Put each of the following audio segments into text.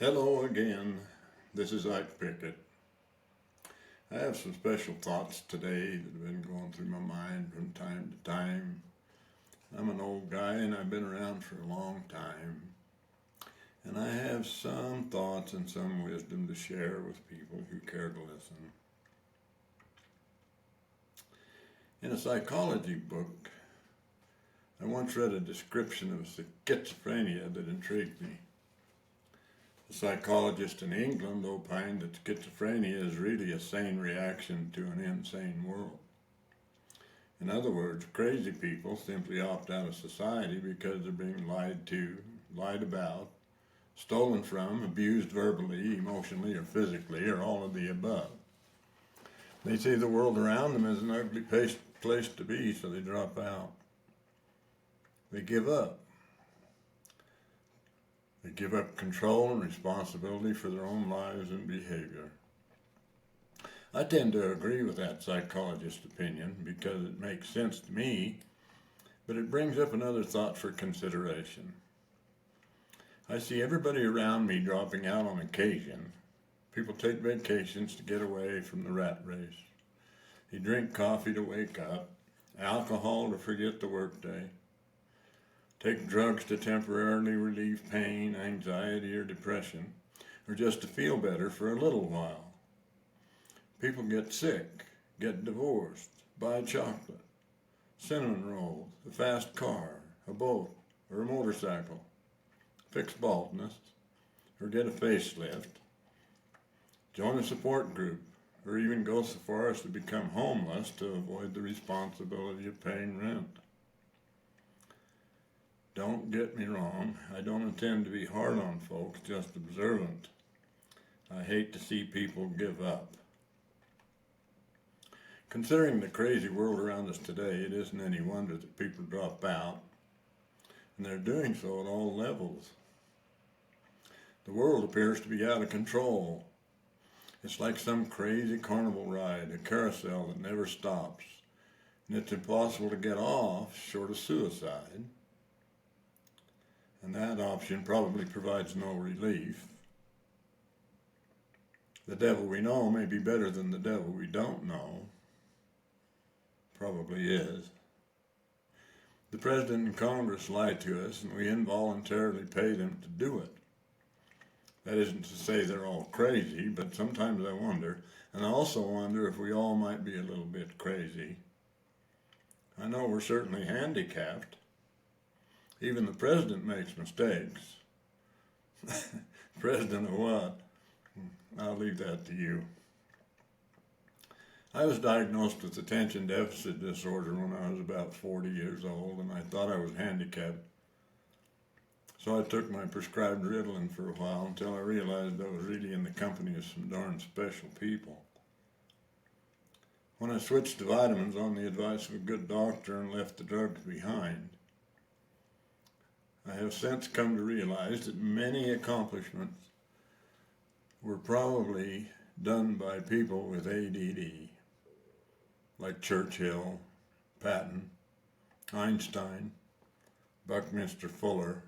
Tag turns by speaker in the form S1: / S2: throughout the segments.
S1: Hello again, this is Ike Pickett. I have some special thoughts today that have been going through my mind from time to time. I'm an old guy and I've been around for a long time. And I have some thoughts and some wisdom to share with people who care to listen. In a psychology book, I once read a description of schizophrenia that intrigued me. A psychologist in England opined that schizophrenia is really a sane reaction to an insane world. In other words, crazy people simply opt out of society because they're being lied to, lied about, stolen from, abused verbally, emotionally, or physically, or all of the above. They see the world around them as an ugly place to be, so they drop out. They give up. They give up control and responsibility for their own lives and behavior. I tend to agree with that psychologist's opinion because it makes sense to me, but it brings up another thought for consideration. I see everybody around me dropping out on occasion. People take vacations to get away from the rat race. They drink coffee to wake up, alcohol to forget the workday. Take drugs to temporarily relieve pain, anxiety, or depression, or just to feel better for a little while. People get sick, get divorced, buy chocolate, cinnamon rolls, a fast car, a boat, or a motorcycle, fix baldness, or get a facelift, join a support group, or even go so far as to become homeless to avoid the responsibility of paying rent. Don't get me wrong, I don't intend to be hard on folks, just observant. I hate to see people give up. Considering the crazy world around us today, it isn't any wonder that people drop out, and they're doing so at all levels. The world appears to be out of control. It's like some crazy carnival ride, a carousel that never stops, and it's impossible to get off short of suicide. And that option probably provides no relief. The devil we know may be better than the devil we don't know. Probably is. The president and Congress lie to us, and we involuntarily pay them to do it. That isn't to say they're all crazy, but sometimes I wonder, and I also wonder if we all might be a little bit crazy. I know we're certainly handicapped. Even the president makes mistakes. President of what? I'll leave that to you. I was diagnosed with attention deficit disorder when I was about 40 years old, and I thought I was handicapped. So I took my prescribed Ritalin for a while until I realized I was really in the company of some darn special people. When I switched to vitamins on the advice of a good doctor and left the drugs behind, I have since come to realize that many accomplishments were probably done by people with ADD, like Churchill, Patton, Einstein, Buckminster Fuller,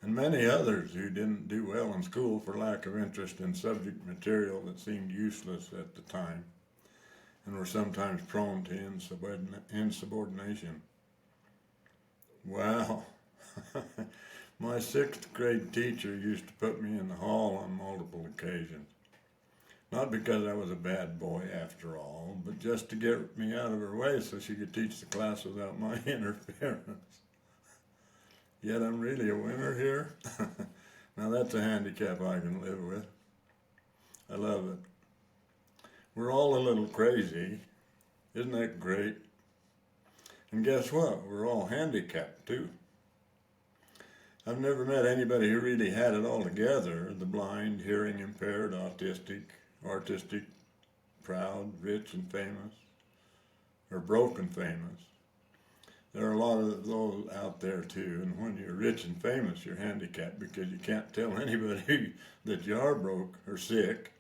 S1: and many others who didn't do well in school for lack of interest in subject material that seemed useless at the time, and were sometimes prone to insubordination. Wow. My sixth grade teacher used to put me in the hall on multiple occasions. Not because I was a bad boy after all, but just to get me out of her way so she could teach the class without my interference. Yet I'm really a winner here. Now that's a handicap I can live with. I love it. We're all a little crazy. Isn't that great? And guess what? We're all handicapped too. I've never met anybody who really had it all together, the blind, hearing impaired, autistic, artistic, proud, rich and famous, or broken famous. There are a lot of those out there too, and when you're rich and famous, you're handicapped because you can't tell anybody that you are broke or sick,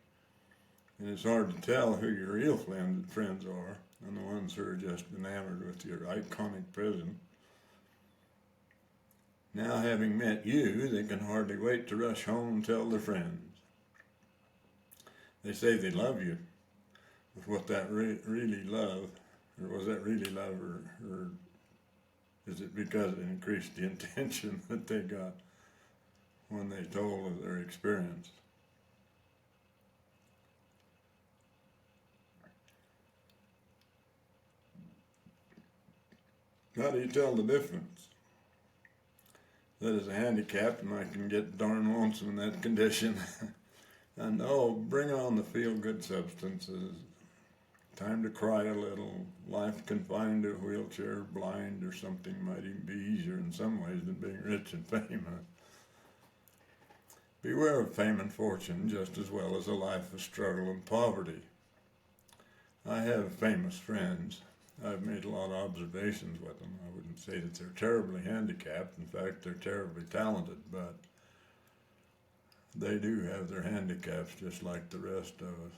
S1: and it's hard to tell who your real friends are and the ones who are just enamored with your iconic presence. Now, having met you, they can hardly wait to rush home and tell their friends. They say they love you, but what that really love, or was that really love, or is it because it increased the attention that they got when they told of their experience? How do you tell the difference? That is a handicap, and I can get darn lonesome in that condition. And oh, bring on the feel-good substances. Time to cry a little. Life confined to a wheelchair, blind, or something might even be easier in some ways than being rich and famous. Beware of fame and fortune just as well as a life of struggle and poverty. I have famous friends. I've made a lot of observations with them. I wouldn't say that they're terribly handicapped. In fact, they're terribly talented, but they do have their handicaps just like the rest of us.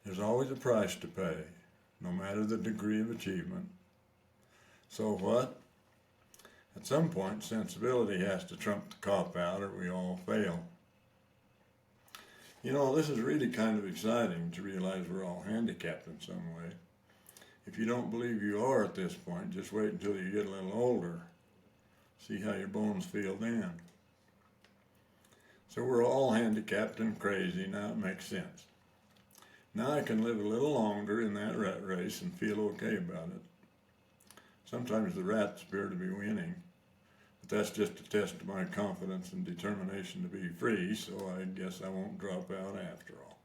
S1: There's always a price to pay, no matter the degree of achievement. So what? At some point, sensibility has to trump the cop-out or we all fail. You know, this is really kind of exciting to realize we're all handicapped in some way. If you don't believe you are at this point, just wait until you get a little older. See how your bones feel then. So we're all handicapped and crazy. Now it makes sense. Now I can live a little longer in that rat race and feel okay about it. Sometimes the rats appear to be winning, but that's just a test of my confidence and determination to be free, so I guess I won't drop out after all.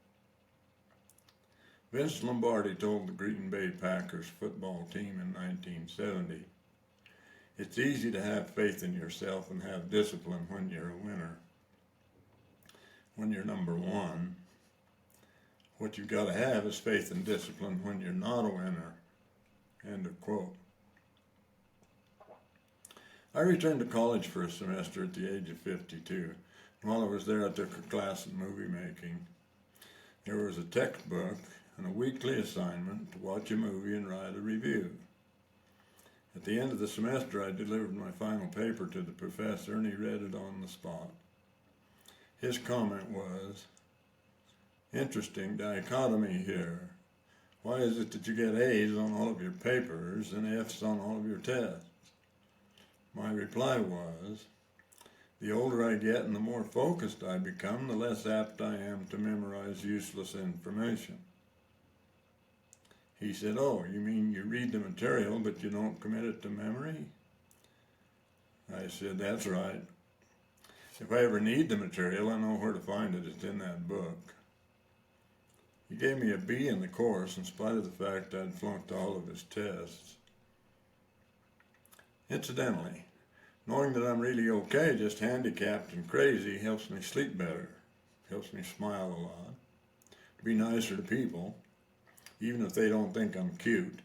S1: Vince Lombardi told the Green Bay Packers football team in 1970, "It's easy to have faith in yourself and have discipline when you're a winner. When you're number one, what you've got to have is faith and discipline when you're not a winner." End of quote. I returned to college for a semester at the age of 52. While I was there, I took a class in movie making. There was a textbook and a weekly assignment to watch a movie and write a review. At the end of the semester, I delivered my final paper to the professor, and he read it on the spot. His comment was, "Interesting dichotomy here. Why is it that you get A's on all of your papers and F's on all of your tests?" My reply was, "The older I get and the more focused I become, the less apt I am to memorize useless information." He said, "Oh, you mean you read the material but you don't commit it to memory?" I said, "That's right. If I ever need the material, I know where to find it. It's in that book." He gave me a B in the course in spite of the fact I'd flunked all of his tests. Incidentally, knowing that I'm really okay, just handicapped and crazy, helps me sleep better, helps me smile a lot, be nicer to people, even if they don't think I'm cute,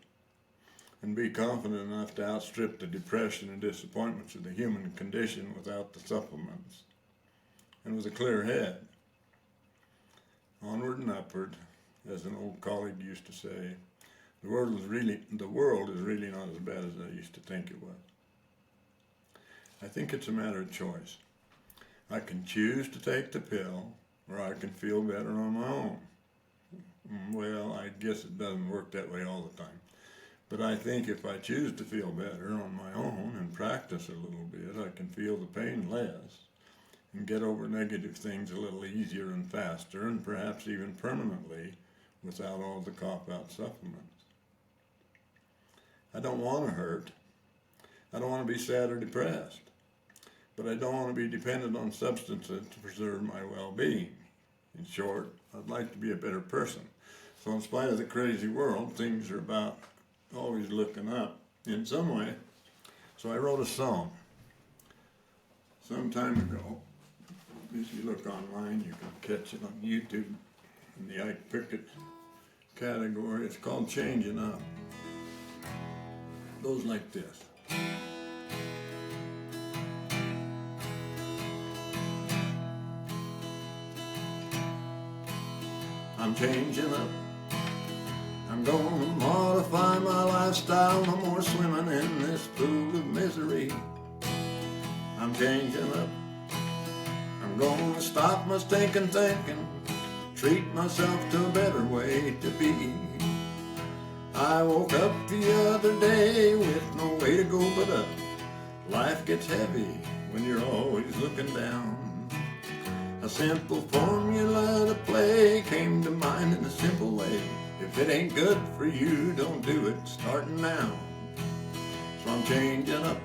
S1: and be confident enough to outstrip the depression and disappointments of the human condition without the supplements, and with a clear head. Onward and upward, as an old colleague used to say. The world is really not as bad as I used to think it was. I think it's a matter of choice. I can choose to take the pill, or I can feel better on my own. Well, I guess it doesn't work that way all the time. But I think if I choose to feel better on my own and practice a little bit, I can feel the pain less and get over negative things a little easier and faster, and perhaps even permanently, without all the cop-out supplements. I don't want to hurt. I don't want to be sad or depressed. But I don't want to be dependent on substances to preserve my well-being. In short, I'd like to be a better person. So in spite of the crazy world, things are about always looking up in some way. So I wrote a song some time ago. If you look online, you can catch it on YouTube in the Ike Pickett category. It's called Changing Up. It goes like this. I'm changing up. I'm gonna modify my lifestyle. No more swimming in this pool of misery. I'm changing up. I'm gonna stop my stinking thinking, treat myself to a better way to be. I woke up the other day with no way to go but up. Life gets heavy when you're always looking down. A simple formula to play came to mind in a simple way. If it ain't good for you, don't do it starting now. So I'm changing up.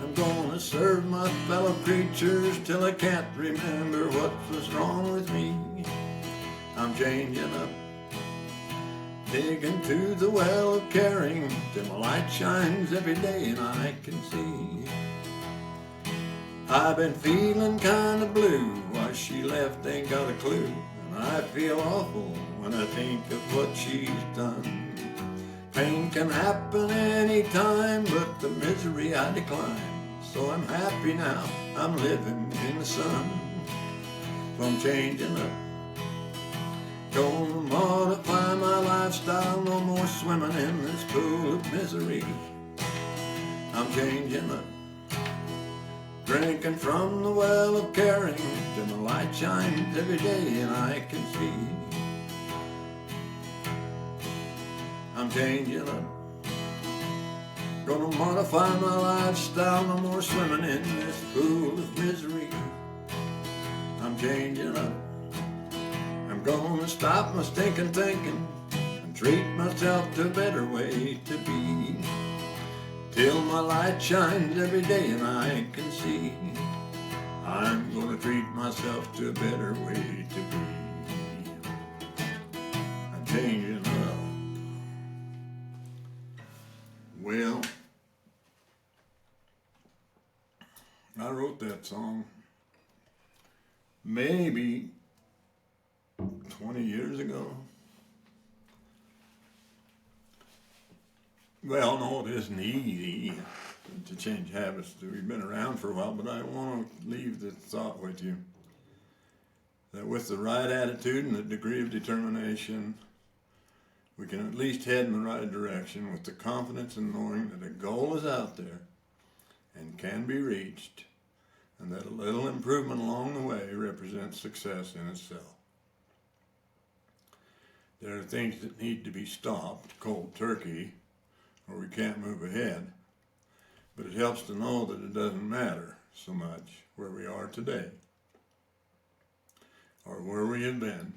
S1: I'm gonna serve my fellow creatures till I can't remember what was wrong with me. I'm changing up. Dig into the well of caring till my light shines every day and I can see. I've been feeling kinda blue, why she left ain't got a clue. And I feel awful when I think of what she's done. Pain can happen anytime, but the misery I decline. So I'm happy now, I'm living in the sun. So I'm changing up. Gonna modify my lifestyle, no more swimming in this pool of misery. I'm changing up. Drinking from the well of caring till the light shines every day and I can see. I'm changing up. Gonna modify my lifestyle, no more swimming in this pool of misery. I'm changing up. I'm gonna stop my stinking thinking and treat myself to a better way to be. Till my light shines every day and I can see. I'm gonna treat myself to a better way to be. I'm changing up. Well, I wrote that song maybe 20 years ago. Well, no, it isn't easy to change habits. We've been around for a while, but I want to leave this thought with you. That with the right attitude and a degree of determination, we can at least head in the right direction with the confidence in knowing that a goal is out there and can be reached, and that a little improvement along the way represents success in itself. There are things that need to be stopped cold turkey, or we can't move ahead. But it helps to know that it doesn't matter so much where we are today or where we have been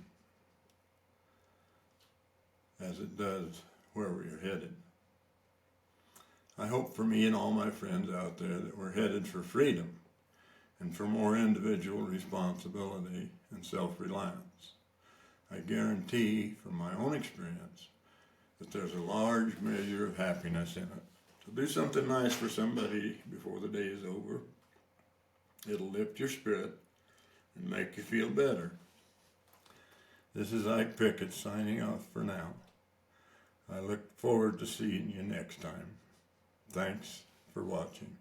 S1: as it does where we are headed. I hope for me and all my friends out there that we're headed for freedom and for more individual responsibility and self-reliance. I guarantee from my own experience that there's a large measure of happiness in it. So do something nice for somebody before the day is over. It'll lift your spirit and make you feel better. This is Ike Pickett signing off for now. I look forward to seeing you next time. Thanks for watching.